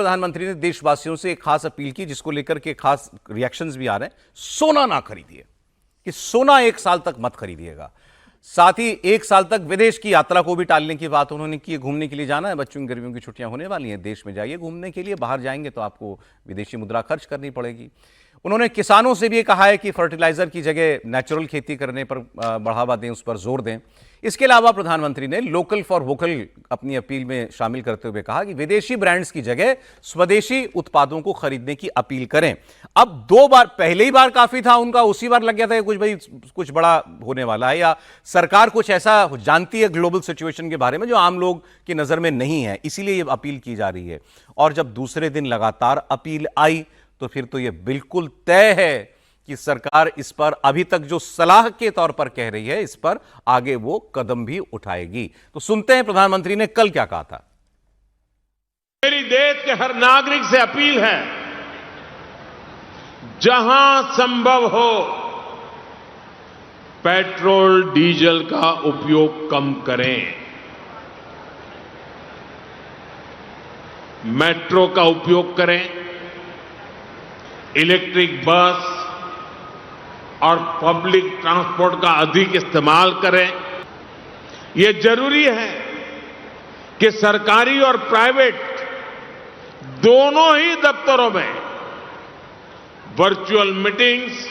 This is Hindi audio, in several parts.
प्रधानमंत्री ने देशवासियों से एक खास अपील की, जिसको लेकर के खास रिएक्शंस भी आ रहे हैं। सोना ना खरीदिए, कि सोना 1 साल तक मत खरीदिएगा। साथ ही 1 साल तक विदेश की यात्रा को भी टालने की बात उन्होंने की। घूमने के लिए जाना है, बच्चों की गर्मियों की छुट्टियां होने वाली हैं, देश में जाइए घूमने के लिए। बाहर जाएंगे तो आपको विदेशी मुद्रा खर्च करनी पड़ेगी। उन्होंने किसानों से भी ये कहा है कि फर्टिलाइजर की जगह नेचुरल खेती करने पर बढ़ावा दें, उस पर जोर दें। इसके अलावा प्रधानमंत्री ने लोकल फॉर वोकल अपनी अपील में शामिल करते हुए कहा कि विदेशी ब्रांड्स की जगह स्वदेशी उत्पादों को खरीदने की अपील करें। अब 2 बार, पहले ही बार काफी था उनका, उसी बार लग गया था कुछ बड़ा होने वाला है, या सरकार कुछ ऐसा जानती है ग्लोबल सिचुएशन के बारे में जो आम लोग की नजर में नहीं है, इसीलिए ये अपील की जा रही है। और जब दूसरे दिन लगातार अपील आई तो फिर तो यह बिल्कुल तय है कि सरकार इस पर अभी तक जो सलाह के तौर पर कह रही है, इस पर आगे वो कदम भी उठाएगी। तो सुनते हैं प्रधानमंत्री ने कल क्या कहा था। मेरी देश के हर नागरिक से अपील है, जहां संभव हो पेट्रोल डीजल का उपयोग कम करें, मेट्रो का उपयोग करें, इलेक्ट्रिक बस और पब्लिक ट्रांसपोर्ट का अधिक इस्तेमाल करें। यह जरूरी है कि सरकारी और प्राइवेट दोनों ही दफ्तरों में वर्चुअल मीटिंग्स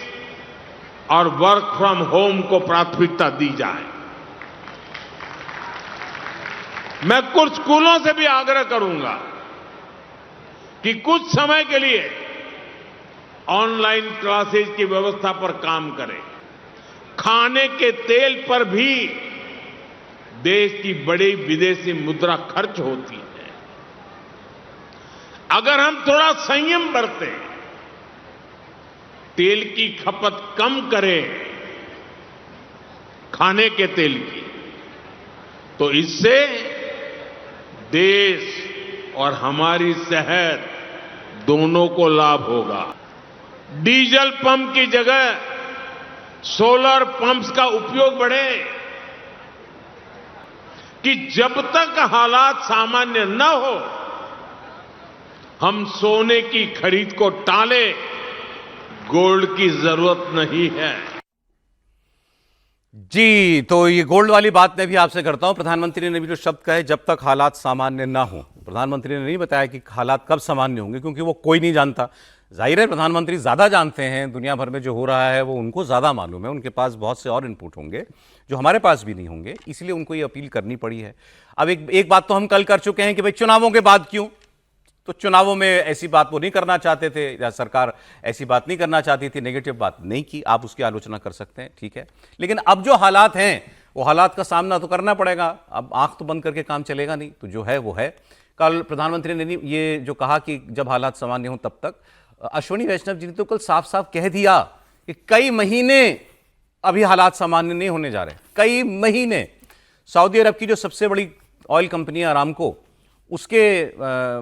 और वर्क फ्रॉम होम को प्राथमिकता दी जाए। मैं कुछ स्कूलों से भी आग्रह करूंगा कि कुछ समय के लिए ऑनलाइन क्लासेज की व्यवस्था पर काम करें। खाने के तेल पर भी देश की बड़ी विदेशी मुद्रा खर्च होती है। अगर हम थोड़ा संयम बरतें, तेल की खपत कम करें, खाने के तेल की, तो इससे देश और हमारी सेहत दोनों को लाभ होगा। डीजल पंप की जगह सोलर पंप्स का उपयोग बढ़े, कि जब तक हालात सामान्य न हो हम सोने की खरीद को टालें, गोल्ड की जरूरत नहीं है। जी, तो ये गोल्ड वाली बात मैं भी आपसे करता हूं। प्रधानमंत्री ने भी जो शब्द कहे, जब तक हालात सामान्य ना हो, प्रधानमंत्री ने नहीं बताया कि हालात कब सामान्य होंगे, क्योंकि वो कोई नहीं जानता। जाहिर है प्रधानमंत्री ज्यादा जानते हैं, दुनिया भर में जो हो रहा है वो उनको ज्यादा मालूम है, उनके पास बहुत से और इनपुट होंगे जो हमारे पास भी नहीं होंगे, इसलिए उनको ये अपील करनी पड़ी है। अब एक बात तो हम कल कर चुके हैं कि भाई चुनावों के बाद क्यों, तो चुनावों में ऐसी बात वो नहीं करना चाहते थे, या सरकार ऐसी बात नहीं करना चाहती थी, नेगेटिव बात नहीं की, आप उसकी आलोचना कर सकते हैं, ठीक है। लेकिन अब जो हालात हैं वो हालात का सामना तो करना पड़ेगा। अब आंख तो बंद करके काम चलेगा नहीं, तो जो है वो है। कल प्रधानमंत्री ने ये जो कहा कि जब हालात सामान्य हों तब तक, अश्विनी वैष्णव जी ने तो कल साफ साफ कह दिया कि कई महीने अभी हालात सामान्य नहीं होने जा रहे, कई महीने। सऊदी अरब की जो सबसे बड़ी ऑयल कंपनी अरामको, उसके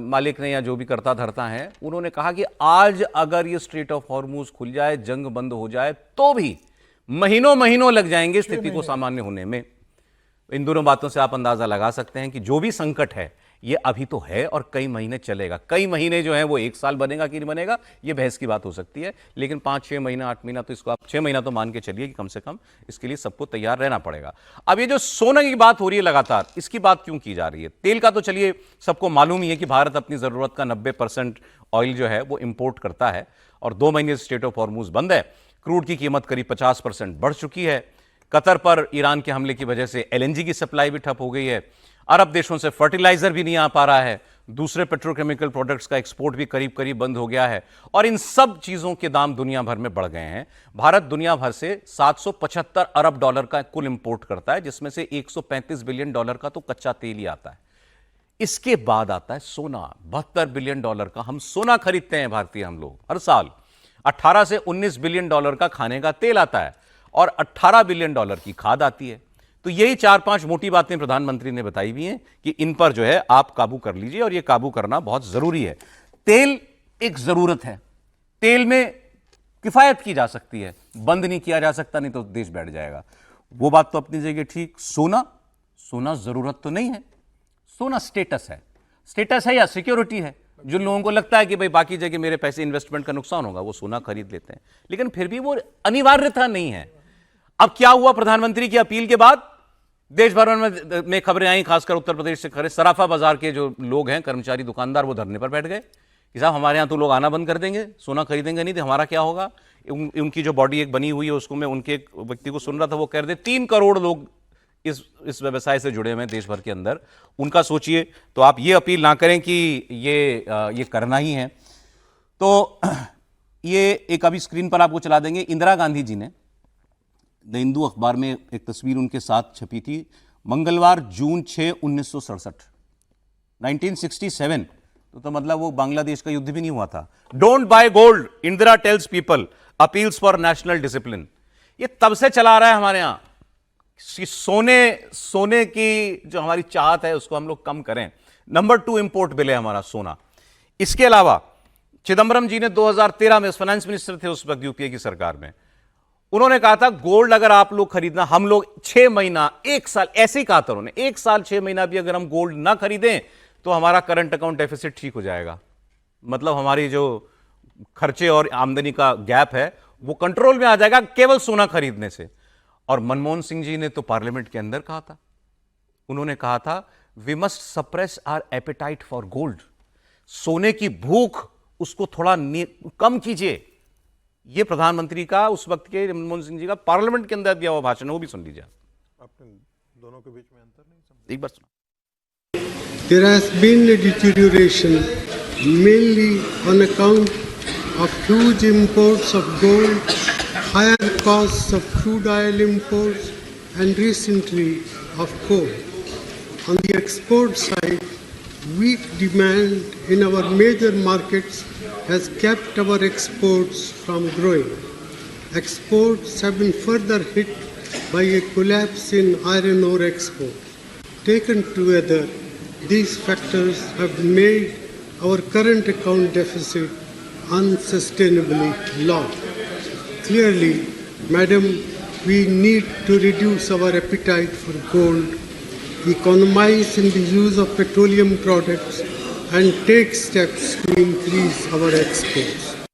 मालिक ने या जो भी करता धरता है, उन्होंने कहा कि आज अगर ये स्ट्रेट ऑफ हॉर्मुज खुल जाए, जंग बंद हो जाए, तो भी महीनों महीनों लग जाएंगे स्थिति को सामान्य होने में। इन दोनों बातों से आप अंदाजा लगा सकते हैं कि जो भी संकट है ये अभी तो है और कई महीने चलेगा। कई महीने जो है वो 1 साल बनेगा कि नहीं बनेगा, ये बहस की बात हो सकती है, लेकिन 5-6 महीना 8 महीना तो इसको आप 6 महीना तो मान के चलिए कि कम से कम इसके लिए सबको तैयार रहना पड़ेगा। अब ये जो सोने की बात हो रही है लगातार, इसकी बात क्यों की जा रही है? तेल का तो चलिए सबको मालूम ही है कि भारत अपनी जरूरत का 90% ऑयल जो है वो इंपोर्ट करता है, और 2 महीने से स्ट्रेट ऑफ हॉर्मुज बंद है। क्रूड की कीमत करीब 50% बढ़ चुकी है। कतर पर ईरान के हमले की वजह से एलएनजी की सप्लाई भी ठप हो गई है। अरब देशों से फर्टिलाइजर भी नहीं आ पा रहा है। दूसरे पेट्रोकेमिकल प्रोडक्ट्स का एक्सपोर्ट भी करीब करीब बंद हो गया है, और इन सब चीजों के दाम दुनिया भर में बढ़ गए हैं। भारत दुनिया भर से 775 अरब डॉलर का कुल इंपोर्ट करता है, जिसमें से 135 बिलियन डॉलर का तो कच्चा तेल ही आता है। इसके बाद आता है सोना, 72 बिलियन डॉलर का हम सोना खरीदते हैं भारतीय हम लोग हर साल। 18 से 19 बिलियन डॉलर का खाने का तेल आता है, और 18 बिलियन डॉलर की खाद आती है। तो यही 4-5 मोटी बातें प्रधानमंत्री ने बताई हुई हैं कि इन पर जो है आप काबू कर लीजिए, और यह काबू करना बहुत जरूरी है। तेल एक जरूरत है, तेल में किफायत की जा सकती है, बंद नहीं किया जा सकता, नहीं तो देश बैठ जाएगा। वो बात तो अपनी जगह ठीक। सोना जरूरत तो नहीं है, सोना स्टेटस है। स्टेटस है या सिक्योरिटी है? जिन लोगों को लगता है कि भाई बाकी जगह मेरे पैसे इन्वेस्टमेंट का नुकसान होगा वो सोना खरीद लेते हैं, लेकिन फिर भी वो अनिवार्यता नहीं है। अब क्या हुआ, प्रधानमंत्री की अपील के बाद देश भर में खबरें आई, खासकर उत्तर प्रदेश से खबरें, सराफा बाजार के जो लोग हैं, कर्मचारी, दुकानदार, वो धरने पर बैठ गए कि साहब हमारे यहां तो लोग आना बंद कर देंगे, सोना खरीदेंगे नहीं तो हमारा क्या होगा। उनकी जो बॉडी एक बनी हुई है उसको, मैं उनके एक व्यक्ति को सुन रहा था, वो कह रहे थे 3 करोड़ लोग इस व्यवसाय से जुड़े हुए हैं देश भर के अंदर। उनका सोचिए, तो आप ये अपील ना करें कि ये करना ही है। तो ये एक अभी स्क्रीन पर आपको चला देंगे, इंदिरा गांधी जी ने द हिंदू अखबार में एक तस्वीर उनके साथ छपी थी, मंगलवार जून 6, 1967, 1967। तो मतलब वो बांग्लादेश का युद्ध भी नहीं हुआ था। Don't by gold, Indira tales people, appeals for national discipline. ये तब से चला रहा है हमारे यहां, सोने की जो हमारी चाहत है उसको हम लोग कम करें। नंबर 2 इंपोर्ट बिल है हमारा सोना। इसके अलावा चिदंबरम जी ने 2013 में फाइनेंस मिनिस्टर थे उस वक्त यूपीए की सरकार में, उन्होंने कहा था गोल्ड अगर आप लोग खरीदना, हम लोग 6 महीना 1 साल, ऐसे ही कहा था उन्होंने, 1 साल 6 महीना भी अगर हम गोल्ड ना खरीदें तो हमारा करंट अकाउंट डेफिसिट ठीक हो जाएगा। मतलब हमारी जो खर्चे और आमदनी का गैप है वो कंट्रोल में आ जाएगा केवल सोना खरीदने से। और मनमोहन सिंह जी ने तो पार्लियामेंट के अंदर कहा था, उन्होंने कहा था we must suppress our appetite for gold, सोने की भूख उसको थोड़ा कम कीजिए। यह प्रधानमंत्री का उस वक्त के मनमोहन सिंह जी का पार्लियामेंट के अंदर दिया हुआ भाषण है, वो भी सुन लीजिए। आपने दोनों के बीच में अंतर नहीं समझा? एक बार सुना। There has been a deterioration mainly on account of huge imports of gold, higher costs of crude oil imports, and recently of coal. On the export side, weak demand in our major markets has kept our exports from growing. Exports have been further hit by a collapse in iron ore exports. Taken together, these factors have made our current account deficit unsustainably large. Clearly, Madam, we need to reduce our appetite for gold, economize in the use of petroleum products, and take steps to increase our exports.